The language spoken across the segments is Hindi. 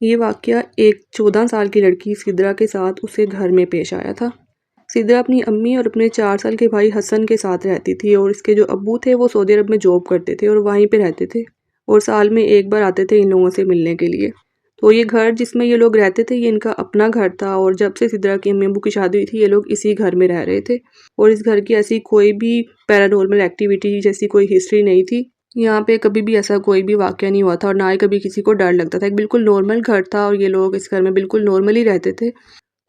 ये वाक़या एक 14 साल की लड़की सिद्रा के साथ उसके घर में पेश आया था। सिद्रा अपनी अम्मी और अपने 4 साल के भाई हसन के साथ रहती थी और इसके जो अब्बू थे वो सऊदी अरब में जॉब करते थे और वहीं पे रहते थे और साल में एक बार आते थे इन लोगों से मिलने के लिए। तो ये घर जिसमें ये लोग रहते थे ये इनका अपना घर था और जब से सिद्रा की अम्मी अब्बू की शादी हुई थी ये लोग इसी घर में रह रहे थे और इस घर की ऐसी कोई भी पैरानॉर्मल एक्टिविटी जैसी कोई हिस्ट्री नहीं थी। यहाँ पे कभी भी ऐसा कोई भी वाक़या नहीं हुआ था और ना ही कभी किसी को डर लगता था। एक बिल्कुल नॉर्मल घर था और ये लोग इस घर में बिल्कुल नॉर्मली रहते थे।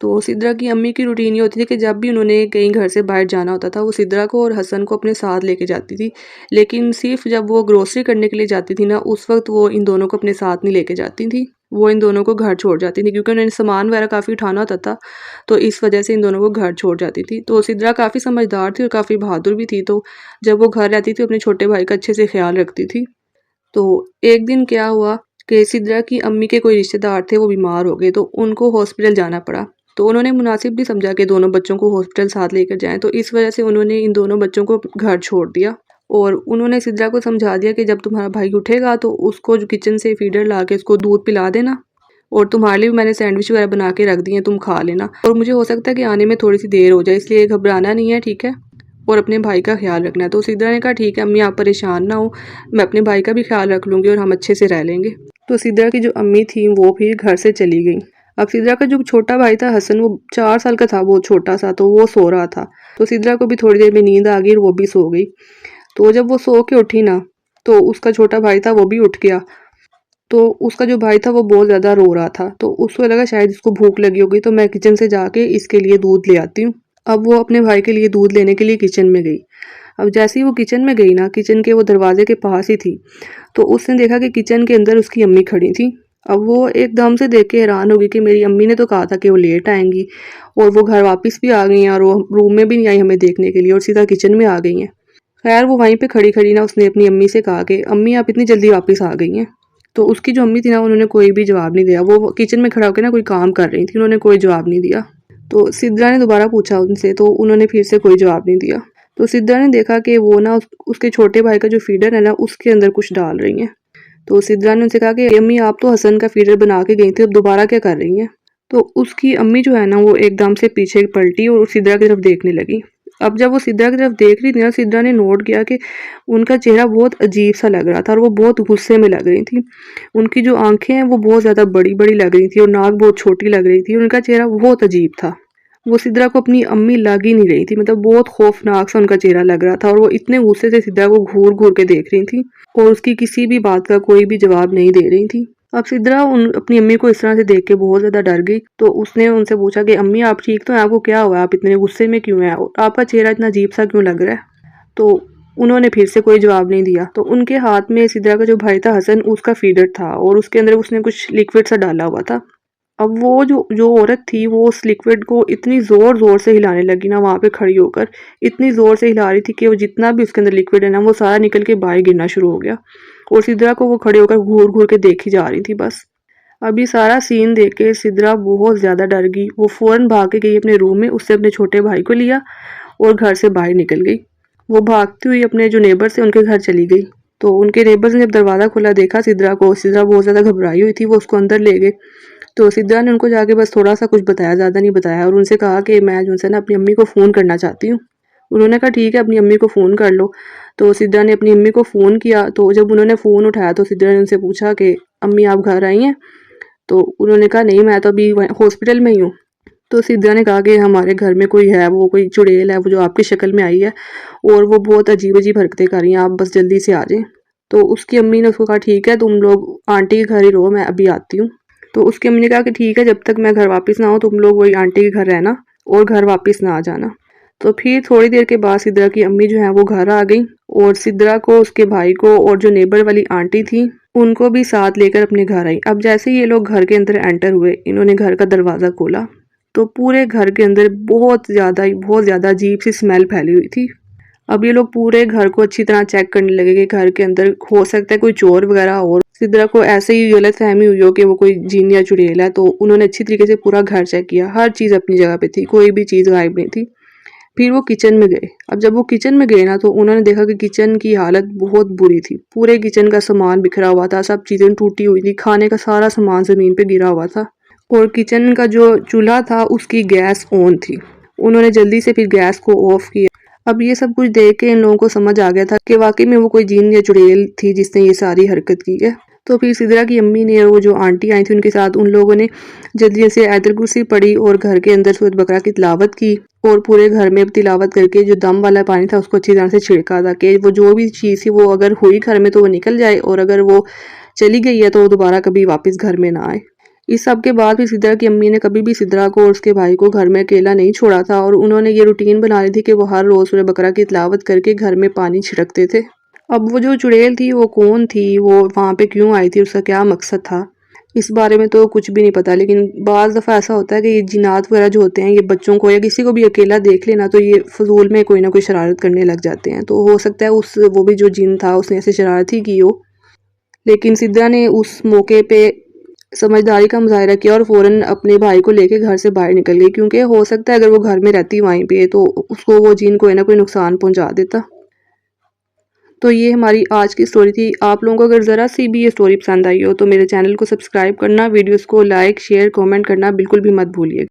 तो सिद्रा की अम्मी की रूटीन ये होती थी कि जब भी उन्होंने कहीं घर से बाहर जाना होता था वो सिद्रा को और हसन को अपने साथ लेके जाती थी। लेकिन सिर्फ़ जब वो ग्रोसरी करने के लिए जाती थी ना उस वक़्त वो इन दोनों को अपने साथ नहीं लेके जाती थी। वो इन दोनों को घर छोड़ जाती थी क्योंकि उन्हें सामान वगैरह काफ़ी उठाना होता था। तो इस वज़ह से इन दोनों को घर छोड़ जाती थी। तो सिद्रा काफ़ी समझदार थी और काफ़ी बहादुर भी थी। तो जब वो घर रहती थी अपने छोटे भाई का अच्छे से ख़्याल रखती थी। तो एक दिन क्या हुआ कि सिद्रा की अम्मी के कोई रिश्तेदार थे वो बीमार हो गए तो उनको हॉस्पिटल जाना पड़ा। तो उन्होंने मुनासिब नहीं समझा कि दोनों बच्चों को हॉस्पिटल साथ लेकर जाएँ तो इस वजह से उन्होंने इन दोनों बच्चों को घर छोड़ दिया और उन्होंने सिद्रा को समझा दिया कि जब तुम्हारा भाई उठेगा तो उसको जो किचन से फीडर ला के उसको दूध पिला देना और तुम्हारे लिए भी मैंने सैंडविच वगैरह बना के रख दिए तुम खा लेना और मुझे हो सकता है कि आने में थोड़ी सी देर हो जाए इसलिए घबराना नहीं है, ठीक है? और अपने भाई का ख्याल रखना है। तो सिद्रा ने कहा ठीक है अम्मी आप परेशान ना हो, मैं अपने भाई का भी ख्याल रख लूँगी और हम अच्छे से रह लेंगे। तो सिद्रा की जो अम्मी थी वो फिर घर से चली गई। अब सिद्रा का जो छोटा भाई था हसन वो 4 साल का था, बहुत छोटा-सा, तो वो सो रहा था। तो सिद्रा को भी थोड़ी देर में नींद आ गई और वो भी सो गई। तो जब वो सो के उठी ना, तो उसका छोटा भाई था वो भी उठ गया। तो उसका जो भाई था वो बहुत ज़्यादा रो रहा था। तो उसको लगा शायद इसको भूख लगी होगी तो मैं किचन से जाके इसके लिए दूध ले आती हूँ। अब वो अपने भाई के लिए दूध लेने के लिए किचन में गई। अब जैसे ही वो किचन में गई ना, किचन के वो दरवाजे के पास ही थी, तो उसने देखा कि किचन के अंदर उसकी अम्मी खड़ी थी। अब वो एकदम से देख के हैरान हो गई कि मेरी अम्मी ने तो कहा था कि वो लेट आएँगी और वो घर वापस भी आ गई हैं और वो रूम में भी नहीं आई हमें देखने के लिए और सीधा किचन में आ गई हैं। खैर वो वहीं पे खड़ी-खड़ी ना उसने अपनी अम्मी से कहा कि अम्मी आप इतनी जल्दी वापस आ गई हैं। तो उसकी जो अम्मी थी ना उन्होंने कोई भी जवाब नहीं दिया। वो किचन में खड़ा होकर ना कोई काम कर रही थी, उन्होंने कोई जवाब नहीं दिया। तो सिद्रा ने दोबारा पूछा उनसे तो उन्होंने फिर से कोई जवाब नहीं दिया। तो सिद्रा ने देखा कि वो ना उसके छोटे भाई का जो फीडर है ना उसके अंदर कुछ डाल रही हैं। तो सिद्रा ने उनसे कहा कि अम्मी आप तो हसन का फीडर बना के गई थी, अब दोबारा क्या कर रही हैं? तो उसकी अम्मी जो है ना वो एकदम से पीछे पलटी और सिद्रा की तरफ देखने लगी। अब जब वो सिद्रा की तरफ देख रही थी ना, सिद्रा ने नोट किया कि उनका चेहरा बहुत अजीब सा लग रहा था और वो बहुत गुस्से में लग रही थी। उनकी जो आंखें हैं वो बहुत ज़्यादा बड़ी-बड़ी लग रही थी और नाक बहुत छोटी लग रही थी। उनका चेहरा बहुत अजीब था। वो सिद्रा को अपनी अम्मी लग ही नहीं रही थी, मतलब बहुत खौफनाक सा उनका चेहरा लग रहा था और वो इतने गुस्से से सिद्रा को घूर-घूर के देख रही थी और उसकी किसी भी बात का कोई भी जवाब नहीं दे रही थी। अब सिद्रा अपनी अम्मी को इस तरह से देख के बहुत ज़्यादा डर गई। तो उसने उनसे पूछा कि अम्मी आप ठीक तो हैं? आपको क्या हुआ? आप इतने गुस्से में क्यों हैं? और आपका चेहरा इतना अजीब-सा क्यों लग रहा है? तो उन्होंने फिर से कोई जवाब नहीं दिया। तो उनके हाथ में सिद्रा का जो भाई था हसन उसका फीडर था और उसके अंदर उसने कुछ लिक्विड सा डाला हुआ था। अब वो जो जो औरत थी वो उस लिक्विड को इतनी ज़ोर-ज़ोर से हिलाने लगी ना वहाँ पे खड़ी होकर, इतनी ज़ोर से हिला रही थी कि वो जितना भी उसके अंदर लिक्विड है ना वो सारा निकल के बाहर गिरना शुरू हो गया और सिद्रा को वो खड़े होकर घूर-घूर के देखी जा रही थी बस। अब ये सारा सीन देख के सिद्रा बहुत ज़्यादा डर गई। वो फ़ौरन भाग के गई अपने रूम में, उससे अपने छोटे भाई को लिया और घर से बाहर निकल गई। वो भागती हुई अपने जो नेबर्स थे उनके घर चली गई। तो उनके नेबर्स ने जब दरवाज़ा खोला देखा सिद्रा को, सिद्रा बहुत ज़्यादा घबराई हुई थी, वो उसको अंदर ले गए। तो सिद्रा ने उनको जाके बस थोड़ा-सा कुछ बताया, ज़्यादा नहीं बताया और उनसे कहा कि मैं जो है ना अपनी अम्मी को फ़ोन करना चाहती हूँ। उन्होंने कहा ठीक है अपनी अम्मी को फ़ोन कर लो। तो सिद्रा ने अपनी अम्मी को फ़ोन किया, तो जब उन्होंने फ़ोन उठाया तो सिद्रा ने उनसे पूछा कि अम्मी आप घर आई हैं? तो उन्होंने कहा नहीं मैं तो अभी हॉस्पिटल में ही हूँ। तो सिद्रा ने कहा कि हमारे घर में कोई है, वो कोई चुड़ैल है वो जो आपकी शक्ल में आई है और वो बहुत अजीब-अजीब हरकतें कर रही हैं, आप बस जल्दी से आ जाएँ। तो उसकी अम्मी ने उसको कहा ठीक है तुम लोग आंटी के घर ही रहो, मैं अभी आती हूँ। तो उसकी अम्मी ने कहा कि ठीक है जब तक मैं घर वापस ना आऊँ तुम लोग वही आंटी के घर रहना और घर वापस ना आ जाना। तो फिर थोड़ी देर के बाद सिद्रा की अम्मी जो है वो घर आ गई और सिद्रा को, उसके भाई को और जो नेबर वाली आंटी थी उनको भी साथ लेकर अपने घर आई। अब जैसे ही ये लोग घर के अंदर एंटर हुए, इन्होंने घर का दरवाज़ा खोला तो पूरे घर के अंदर बहुत ज़्यादा अजीब सी स्मेल फैली हुई थी। अब ये लोग पूरे घर को अच्छी तरह चेक करने लगे कि घर के अंदर हो सकता है कोई चोर वगैरह हो। सिद्रा को ऐसे ही गलतफहमी हुई हो कि वो कोई जिन या चुड़ैल है, तो उन्होंने अच्छी तरीके से पूरा घर चेक किया। हर चीज़ अपनी जगह पे थी, कोई भी चीज़ गायब नहीं थी। फिर वो किचन में गए। अब जब वो किचन में गए ना तो उन्होंने देखा कि किचन की हालत बहुत बुरी थी। पूरे किचन का सामान बिखरा हुआ था, सब चीज़ें टूटी हुई थी, खाने का सारा सामान ज़मीन पे गिरा हुआ था और किचन का जो चूल्हा था उसकी गैस ऑन थी। उन्होंने जल्दी से फिर गैस को ऑफ किया। अब ये सब कुछ देख के इन लोगों को समझ आ गया था कि वाकई में वो कोई जिन या चुड़ैल थी जिसने ये सारी हरकत की है। तो फिर सिद्रा की अम्मी ने और वो जो आंटी आई थी उनके साथ उन लोगों ने जल्दी से आयतुल कुर्सी पढ़ी और घर के अंदर सूरत बकरा की तिलावत की और पूरे घर में तिलावत करके जो दम वाला पानी था उसको अच्छी तरह से छिड़का था कि वो जो भी चीज़ थी वो अगर हुई घर में तो वो निकल जाए और अगर वो चली गई है तो वो दोबारा कभी वापस घर में ना आए। इस सब के बाद भी सिद्रा की अम्मी ने कभी भी सिद्रा को और उसके भाई को घर में अकेला नहीं छोड़ा था और उन्होंने ये रूटीन बना ली थी कि वो हर रोज़ सूरह बकरा की तिलावत करके घर में पानी छिड़कते थे। अब वो जो चुड़ैल थी वो कौन थी, वो वहाँ पे क्यों आई थी, उसका क्या मकसद था, इस बारे में तो कुछ भी नहीं पता। लेकिन बाज़ दफ़ा ऐसा होता है कि ये जिन्नात वगैरह जो होते हैं ये बच्चों को या किसी को भी अकेला देख लेना तो ये फजूल में कोई ना कोई शरारत करने लग जाते हैं। तो हो सकता है वो भी जो जिन था उसने ऐसे शरारत ही की हो। लेकिन सिद्रा ने उस मौके पे समझदारी का मुजाहिरा किया और फ़ौरन अपने भाई को लेके घर से बाहर निकल गई, क्योंकि हो सकता है अगर वो घर में रहती वहीं पे तो उसको वो जिन कोई ना कोई नुकसान पहुंचा देता। तो ये हमारी आज की स्टोरी थी। आप लोगों को अगर ज़रा सी भी ये स्टोरी पसंद आई हो तो मेरे चैनल को सब्सक्राइब करना, वीडियोस को लाइक शेयर कमेंट करना बिल्कुल भी मत भूलिए।